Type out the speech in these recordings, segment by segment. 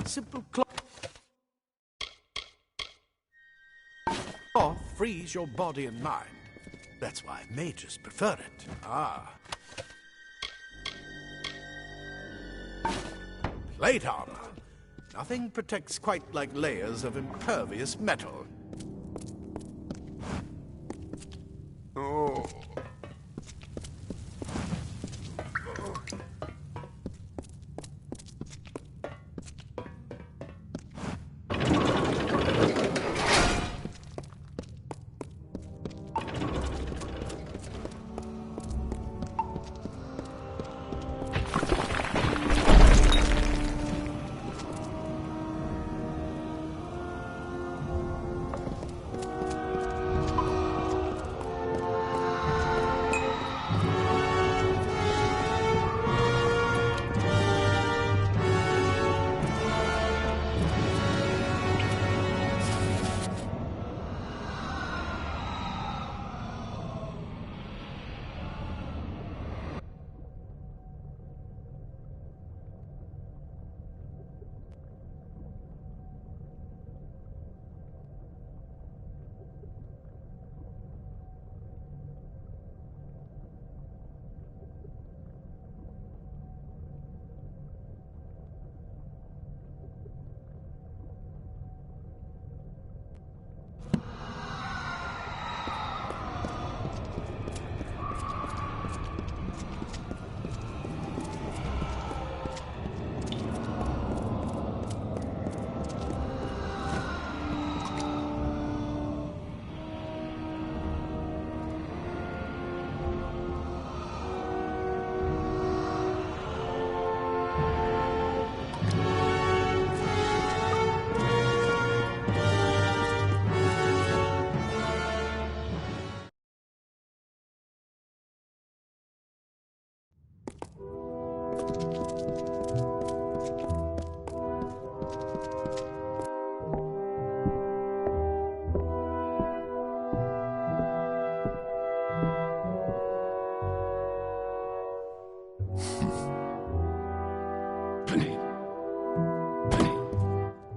Simple cloth frees your body and mind. That's why mages prefer it. Ah. Plate armor. Nothing protects quite like layers of impervious metal. Oh.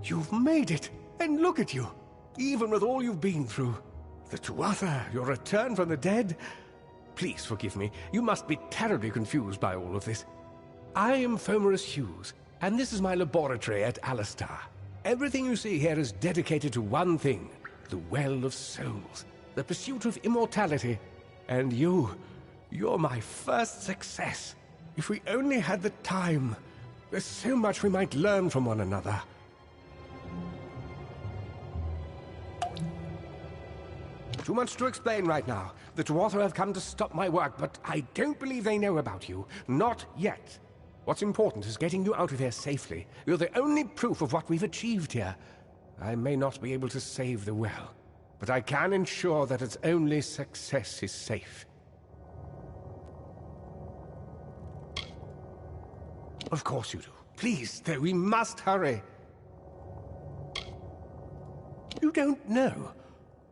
You've made it, and look at you, even with all you've been through. The Tuatha, your return from the dead. Please forgive me, you must be terribly confused by all of this. I am Fomerus Hughes, and this is my laboratory at Alistar. Everything you see here is dedicated to one thing, the Well of Souls, the pursuit of immortality. And you're my first success. If we only had the time, there's so much we might learn from one another. Too much to explain right now. The Tuatha have come to stop my work, but I don't believe they know about you. Not yet. What's important is getting you out of here safely. You're the only proof of what we've achieved here. I may not be able to save the well, but I can ensure that its only success is safe. Of course you do. Please, though, we must hurry. You don't know.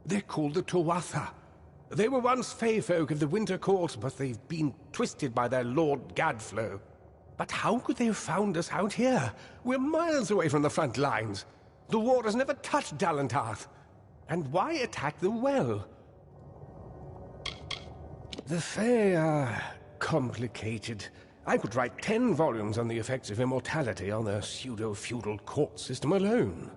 They're called the Tuatha. They were once Fey folk of the Winter Court, but they've been twisted by their Lord Gadflow. But how could they have found us out here? We're miles away from the front lines. The war has never touched Dalentarth. And why attack the well? The Fey are complicated. I could write 10 volumes on the effects of immortality on their pseudo-feudal court system alone.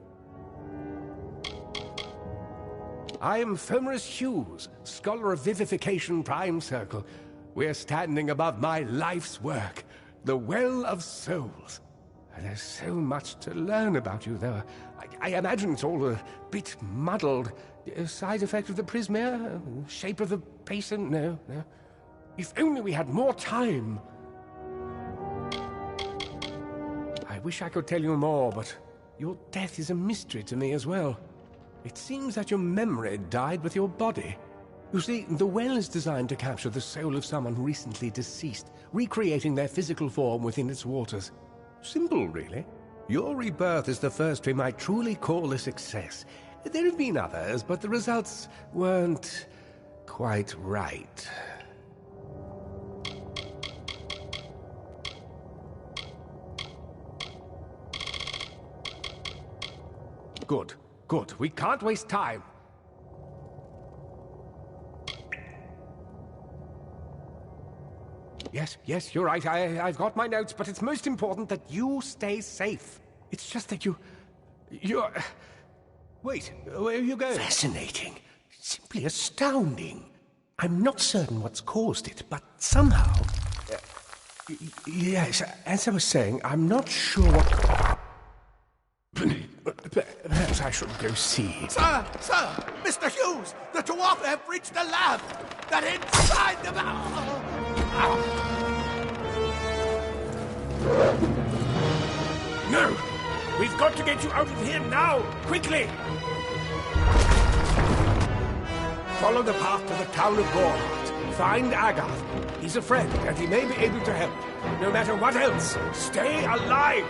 I am Fomerus Hughes, Scholar of Vivification Prime Circle. We're standing above my life's work, the Well of Souls. There's so much to learn about you, though. I imagine it's all a bit muddled. A side effect of the prismere? Shape of the basin? No. If only we had more time. I wish I could tell you more, but your death is a mystery to me as well. It seems that your memory died with your body. You see, the well is designed to capture the soul of someone recently deceased, recreating their physical form within its waters. Simple, really. Your rebirth is the first we might truly call a success. There have been others, but the results weren't quite right. Good, good. We can't waste time. Yes, you're right. I've got my notes, but it's most important that you stay safe. It's just that you're... Wait, where are you going? Fascinating. Simply astounding. I'm not certain what's caused it, but somehow... yes, as I was saying, I'm not sure what... Perhaps I should go see. Sir! Mr. Hughes! The dwarf have reached the lab! They're inside the... No! We've got to get you out of here now! Quickly! Follow the path to the town of Gorhart. Find Agath. He's a friend, and he may be able to help. No matter what else, stay alive!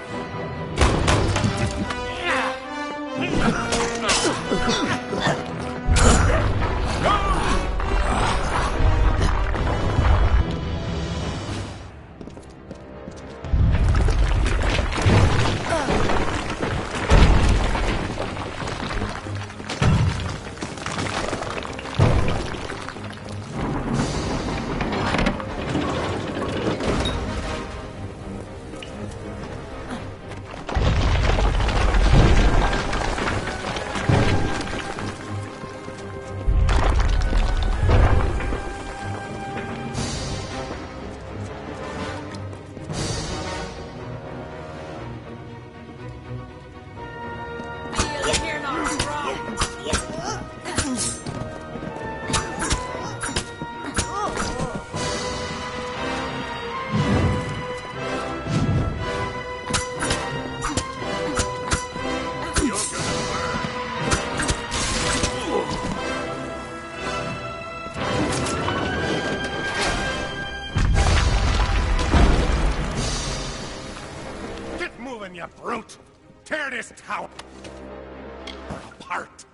You brute! Tear this tower apart!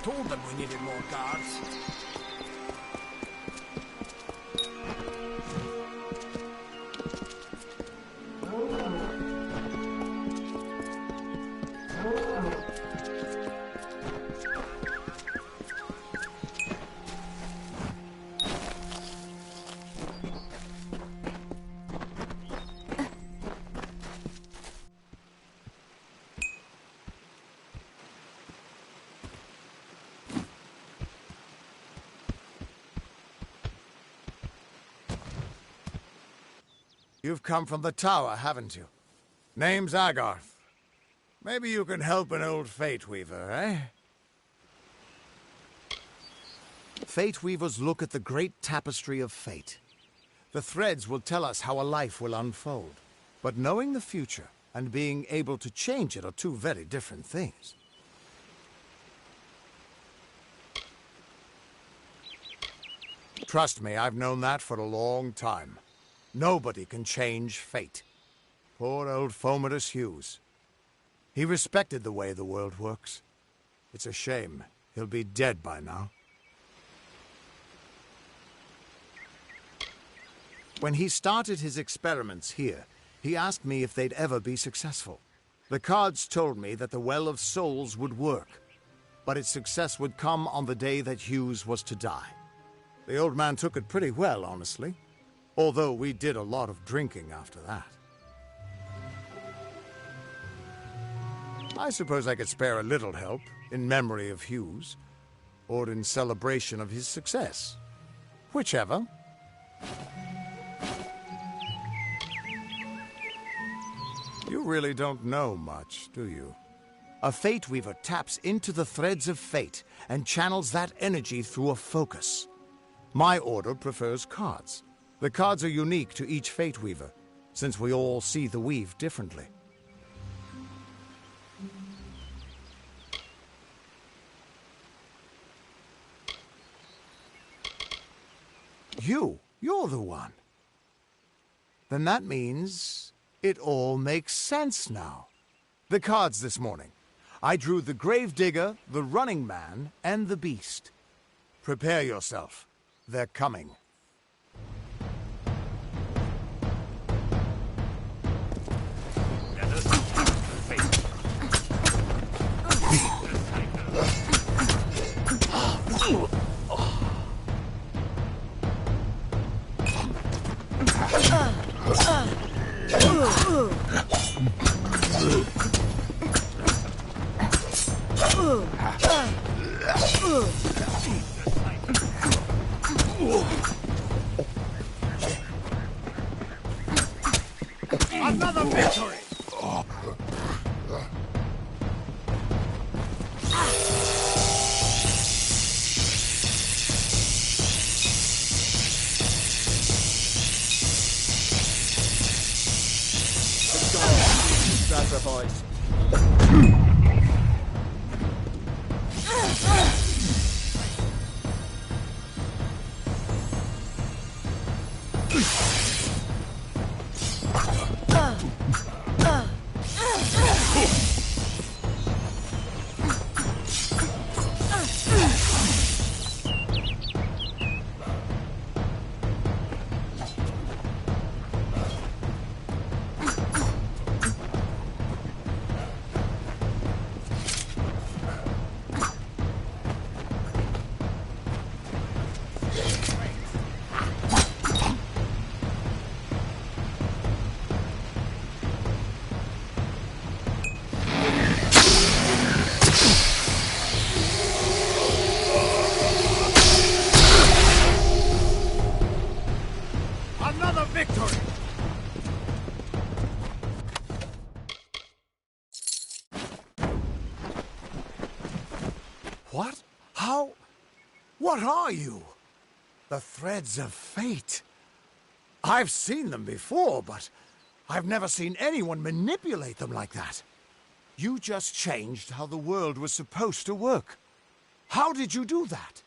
Told them we needed more guards. You've come from the tower, haven't you? Name's Agarth. Maybe you can help an old Fate Weaver, eh? Fate Weavers look at the great tapestry of fate. The threads will tell us how a life will unfold. But knowing the future and being able to change it are two very different things. Trust me, I've known that for a long time. Nobody can change fate. Poor old Fomerus Hughes. He respected the way the world works. It's a shame. He'll be dead by now. When he started his experiments here, he asked me if they'd ever be successful. The cards told me that the Well of Souls would work, but its success would come on the day that Hughes was to die. The old man took it pretty well, honestly. Although we did a lot of drinking after that. I suppose I could spare a little help in memory of Hughes, or in celebration of his success. Whichever. You really don't know much, do you? A Fate Weaver taps into the threads of fate and channels that energy through a focus. My order prefers cards. The cards are unique to each Fate Weaver, since we all see the weave differently. You're the one. Then that means it all makes sense now. The cards this morning. I drew the Gravedigger, the Running Man, and the Beast. Prepare yourself. They're coming. Another victory! Sacrifice. Another victory! What? How? What are you? The threads of fate. I've seen them before, but I've never seen anyone manipulate them like that. You just changed how the world was supposed to work. How did you do that?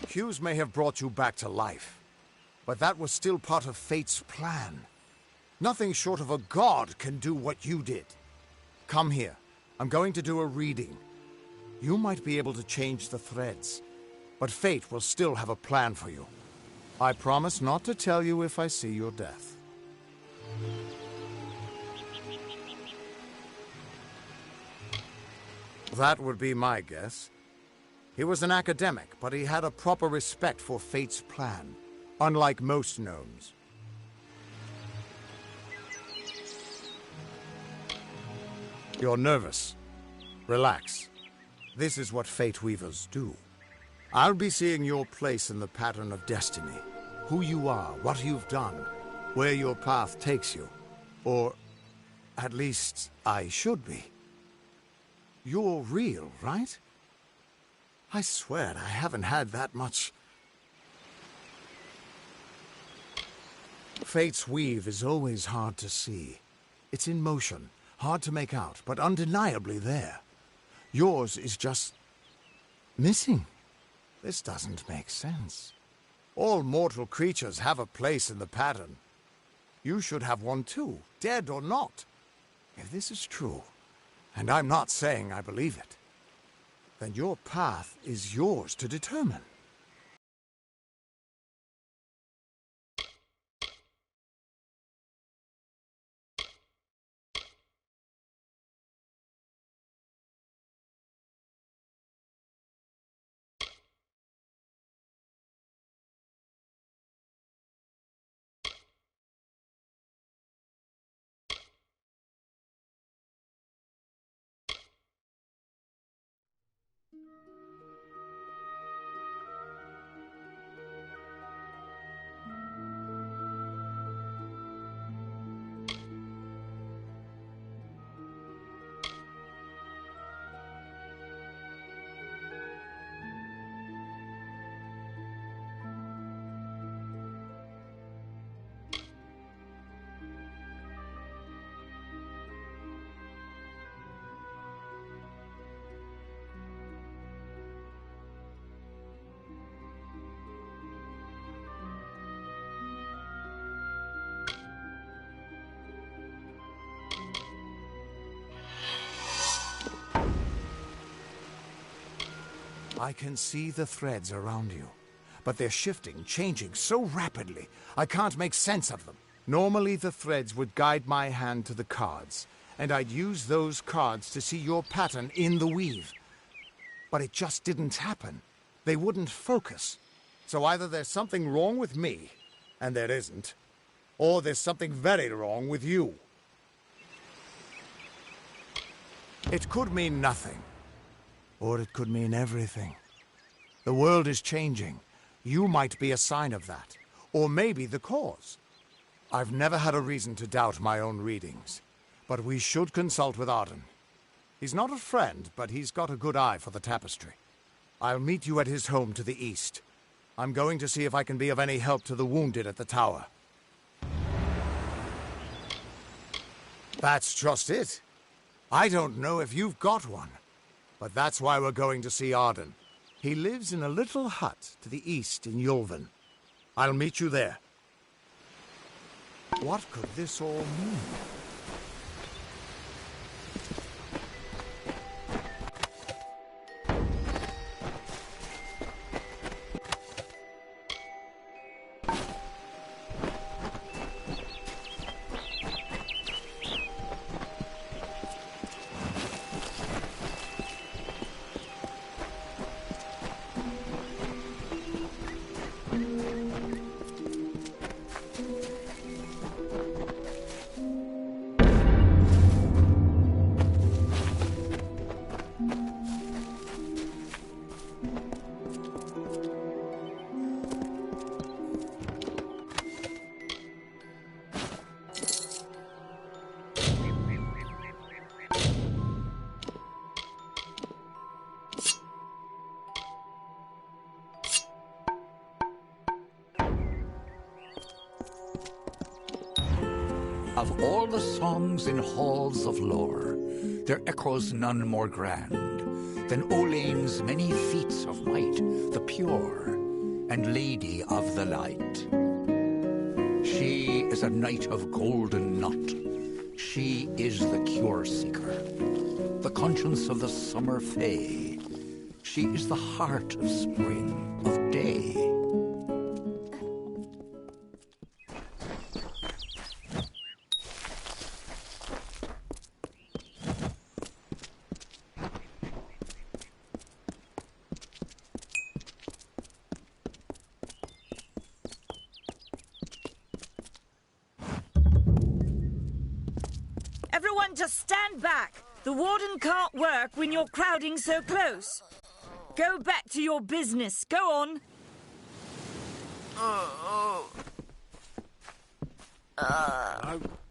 Hughes may have brought you back to life, but that was still part of fate's plan. Nothing short of a god can do what you did. Come here. I'm going to do a reading. You might be able to change the threads, but fate will still have a plan for you. I promise not to tell you if I see your death. That would be my guess. He was an academic, but he had a proper respect for fate's plan, unlike most gnomes. You're nervous. Relax. This is what Fate Weavers do. I'll be seeing your place in the pattern of destiny. Who you are, what you've done, where your path takes you. Or, at least, I should be. You're real, right? I swear I haven't had that much. Fate's weave is always hard to see. It's in motion, hard to make out, but undeniably there. Yours is just missing. This doesn't make sense. All mortal creatures have a place in the pattern. You should have one too, dead or not. If this is true, and I'm not saying I believe it, then your path is yours to determine. I can see the threads around you, but they're shifting, changing so rapidly, I can't make sense of them. Normally the threads would guide my hand to the cards, and I'd use those cards to see your pattern in the weave. But it just didn't happen. They wouldn't focus. So either there's something wrong with me, and there isn't, or there's something very wrong with you. It could mean nothing. Or it could mean everything. The world is changing. You might be a sign of that. Or maybe the cause. I've never had a reason to doubt my own readings. But we should consult with Arden. He's not a friend, but he's got a good eye for the tapestry. I'll meet you at his home to the east. I'm going to see if I can be of any help to the wounded at the tower. That's just it. I don't know if you've got one. But that's why we're going to see Arden. He lives in a little hut to the east in Yulven. I'll meet you there. What could this all mean? Of all the songs in halls of lore, there echoes none more grand than Olane's many feats of might, the pure and lady of the light. She is a knight of golden knot. She is the cure seeker, the conscience of the summer fae. She is the heart of spring, of day. Everyone just stand back. The warden can't work when you're crowding so close. Go back to your business. Go on.